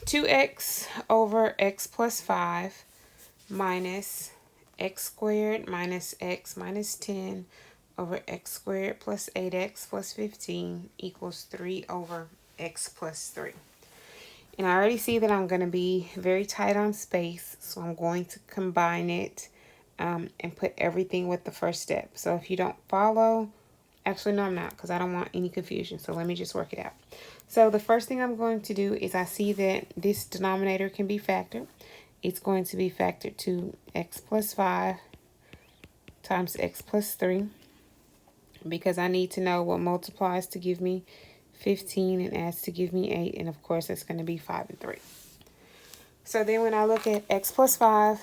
2x over x plus 5 minus x squared minus x minus 10 over x squared plus 8x plus 15 equals 3 over x plus 3. And I already see that I'm going to be very tight on space, so I'm going to combine it and put everything with the first step. So if you don't follow, actually no I'm not, because I don't want any confusion, so let me just work it out. So the first thing I'm going to do is I see that this denominator can be factored. It's going to be factored to x plus 5 times x plus 3, because I need to know what multiplies to give me 15 and adds to give me 8, and of course it's going to be 5 and 3. So then when I look at x plus 5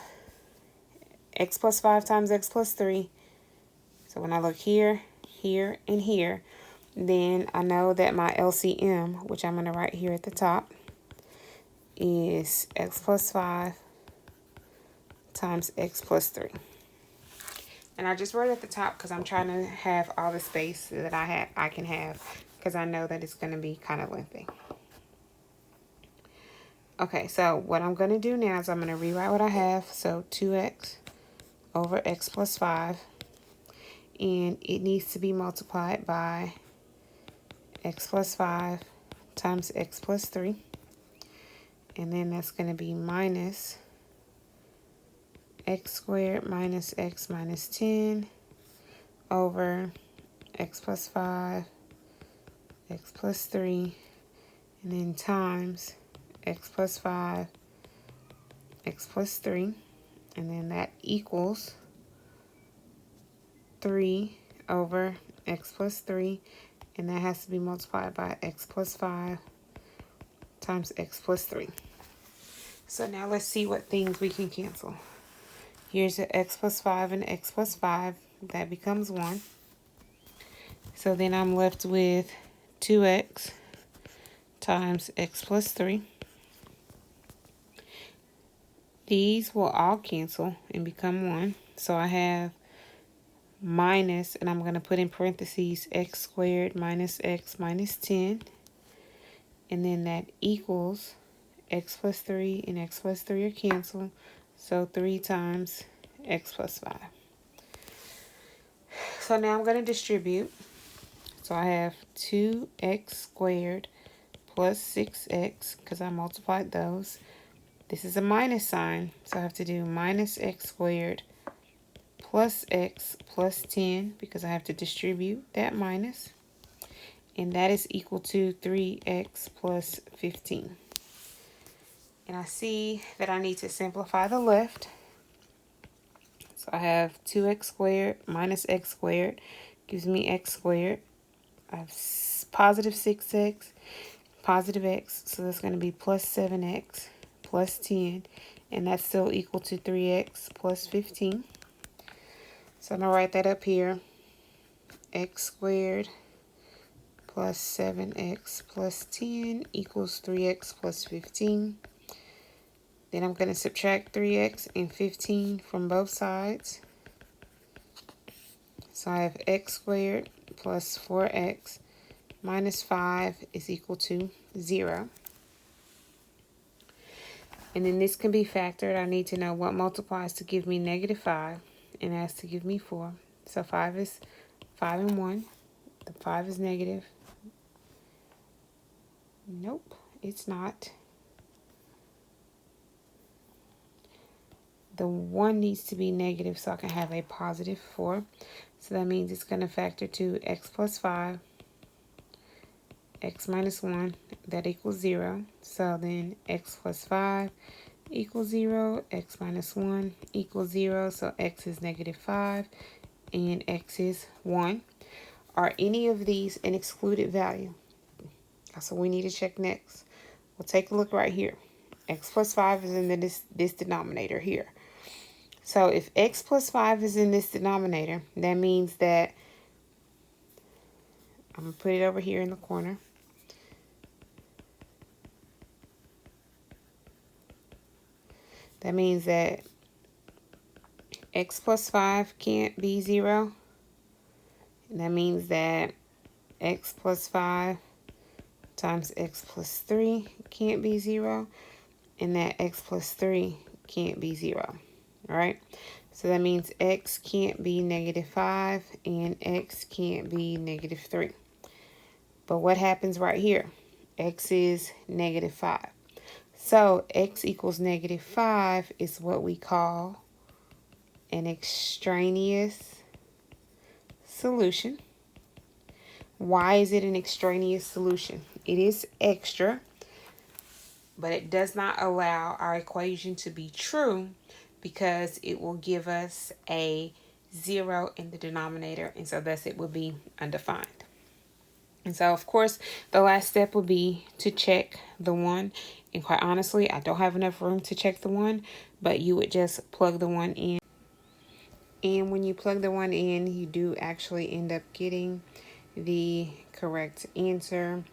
times x plus 3, so when I look here, here, and here, then I know that my LCM, which I'm going to write here at the top, is x plus 5 times x plus 3. And I just wrote it at the top because I'm trying to have all the space that I can have, because I know that it's going to be kind of lengthy. Okay, so what I'm going to do now is I'm going to rewrite what I have. So 2x over x plus 5. And it needs to be multiplied by x plus 5 times x plus 3. And then that's going to be minus x squared minus x minus 10 over x plus 5, x plus 3, and then times x plus 5, x plus 3, and then that equals 3 over x plus 3, and that has to be multiplied by x plus 5 times x plus 3. So now let's see what things we can cancel. Here's the x plus 5 and x plus 5. That becomes 1. So then I'm left with 2x times x plus 3. These will all cancel and become 1. So I have minus, and I'm going to put in parentheses, x squared minus x minus 10. And then that equals x plus 3 and x plus 3 are canceled. So 3 times x plus 5. So now I'm going to distribute. So I have 2x squared plus 6x, because I multiplied those. This is a minus sign, so I have to do minus x squared plus x plus 10, because I have to distribute that minus. And that is equal to 3x plus 15. And I see that I need to simplify the left. So I have 2x squared minus x squared gives me x squared. I have positive 6x, positive x, so that's going to be plus 7x plus 10, and that's still equal to 3x plus 15. So I'm going to write that up here. X squared plus 7x plus 10 equals 3x plus 15. Then I'm going to subtract 3x and 15 from both sides. So I have x squared plus 4x minus 5 is equal to 0. And then this can be factored. I need to know what multiplies to give me negative 5 and has to give me 4. So 5 is 5 and 1. The 5 is negative. Nope, it's not. The 1 needs to be negative so I can have a positive 4. So that means it's going to factor to x plus 5, x minus 1, that equals 0. So then x plus 5 equals 0, x minus 1 equals 0. So x is negative 5 and x is 1. Are any of these an excluded value? That's what we need to check next. We'll take a look right here. X plus 5 is in this denominator here. So if x plus 5 is in this denominator, that means that I'm going to put it over here in the corner. That means that x plus 5 can't be 0. And that means that x plus 5 times x plus 3 can't be 0, and that x plus 3 can't be 0. All right, so that means x can't be -5 and x can't be -3. But what happens right here? X is -5. So x equals -5 is what we call an extraneous solution. Why is it an extraneous solution? It is extra, but it does not allow our equation to be true because it will give us a 0 in the denominator, and so thus it will be undefined. And so, of course, the last step would be to check the 1. And quite honestly, I don't have enough room to check the 1, but you would just plug the 1 in. And when you plug the 1 in, you do actually end up getting the correct answer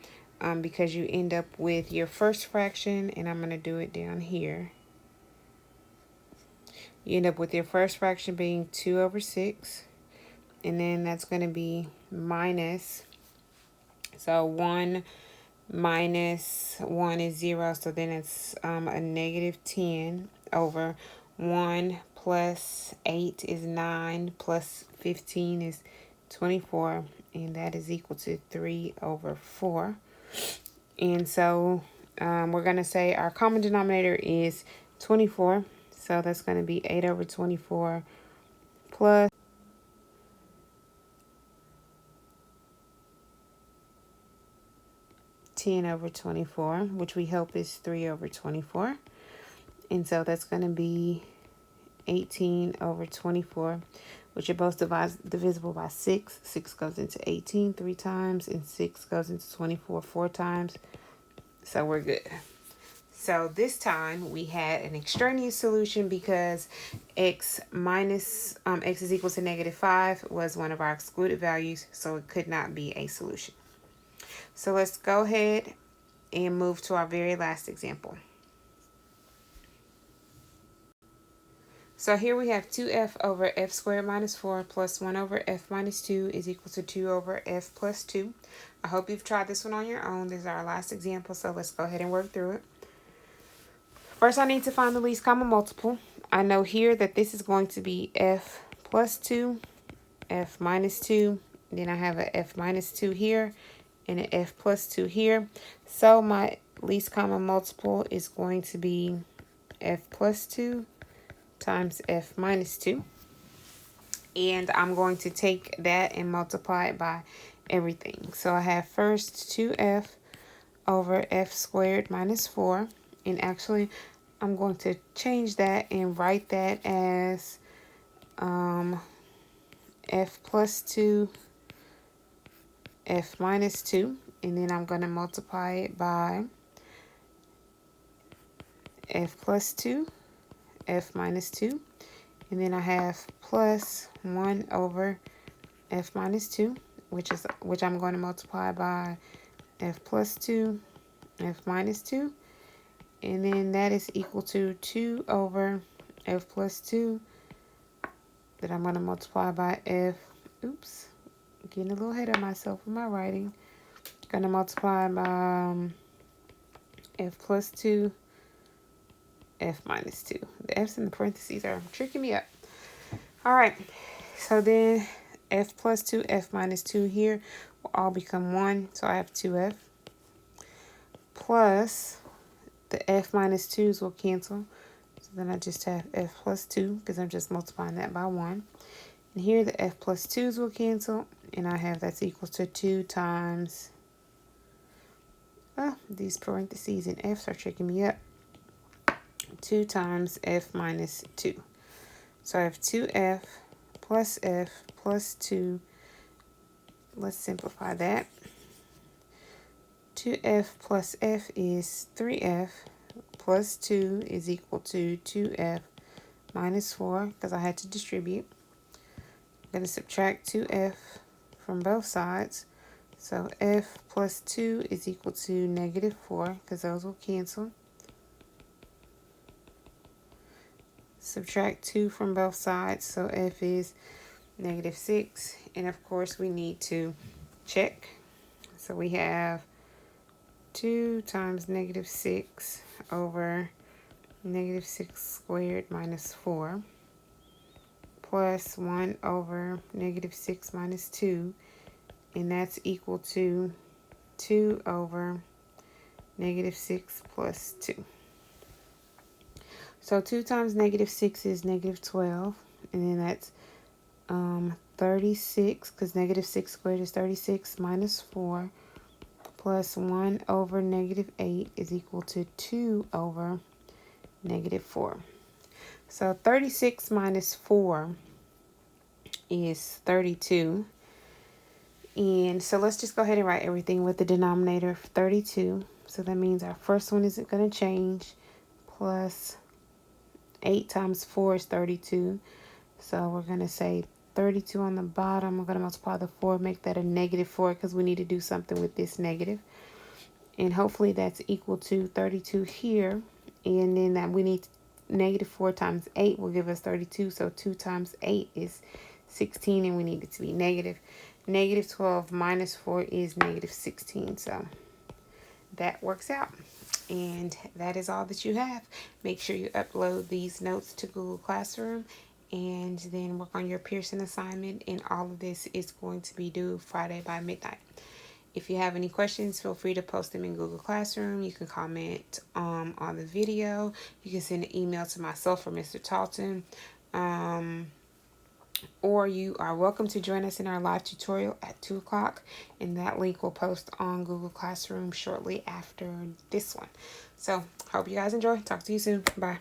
because you end up with your first fraction, and I'm going to do it down here. You end up with your first fraction being 2 over 6, and then that's going to be minus, so 1 minus 1 is 0, so then it's a -10 over 1 plus 8 is 9 plus 15 is 24, and that is equal to 3 over 4. And so we're going to say our common denominator is 24, so that's going to be 8 over 24 plus 10 over 24, which we hope is 3 over 24. And so that's going to be 18 over 24, which are both divisible by 6. 6 goes into 18 3 times, and 6 goes into 24 4 times. So we're good. So this time we had an extraneous solution because x is equal to -5 was one of our excluded values, so it could not be a solution. So let's go ahead and move to our very last example. So here we have 2f over f squared minus 4 plus 1 over f minus 2 is equal to 2 over f plus 2. I hope you've tried this one on your own. This is our last example, so let's go ahead and work through it. First, I need to find the least common multiple. I know here that this is going to be f plus 2, f minus 2. Then I have a f minus 2 here and an f plus 2 here. So my least common multiple is going to be f plus 2 times f minus 2. And I'm going to take that and multiply it by everything. So I have first 2f over f squared minus 4. And actually, I'm going to change that and write that as f plus 2, f minus 2. And then I'm going to multiply it by f plus 2, f minus 2. And then I have plus 1 over f minus 2, which I'm going to multiply by f plus 2, f minus 2. And then that is equal to 2 over f plus 2 that I'm going to multiply by f, getting a little ahead of myself with my writing. Going to multiply by f plus 2, f minus 2. The f's in the parentheses are tricking me up. All right, so then f plus 2, f minus 2 here will all become 1. So I have 2f plus the f minus 2's will cancel. So then I just have f plus 2 because I'm just multiplying that by 1. And here the f plus 2's will cancel. And I have that's equal to 2 times, these parentheses and f's are tricking me up. 2 times f minus 2. So I have 2f plus f plus 2. Let's simplify that. 2f plus f is 3f plus 2 is equal to 2f minus 4 because I had to distribute. I'm going to subtract 2f from both sides. So f plus 2 is equal to -4 because those will cancel. Subtract 2 from both sides, so f is -6. And of course, we need to check. So we have 2 times negative 6 over negative 6 squared minus 4 plus 1 over negative 6 minus 2, and that's equal to 2 over negative 6 plus 2. So 2 times negative 6 is negative 12, and then that's 36, because negative 6 squared is 36 minus 4, plus 1 over negative 8 is equal to 2 over negative 4. So 36 minus 4 is 32. And so let's just go ahead and write everything with the denominator of 32. So that means our first one isn't going to change, plus 8 times 4 is 32. So we're going to say 32 on the bottom. We're going to multiply the 4, make that a negative 4, because we need to do something with this negative. And hopefully that's equal to 32 here. And then that we need negative 4 times 8 will give us 32. So 2 times 8 is 16, and we need it to be negative. Negative 12 minus 4 is negative 16. So that works out. And that is all that you have. Make sure you upload these notes to Google Classroom and then work on your Pearson assignment. And all of this is going to be due Friday by midnight. If you have any questions, feel free to post them in Google Classroom. You can comment on the video. You can send an email to myself or Mr. Talton. Or you are welcome to join us in our live tutorial at 2 o'clock. And that link will post on Google Classroom shortly after this one. So, hope you guys enjoy. Talk to you soon. Bye.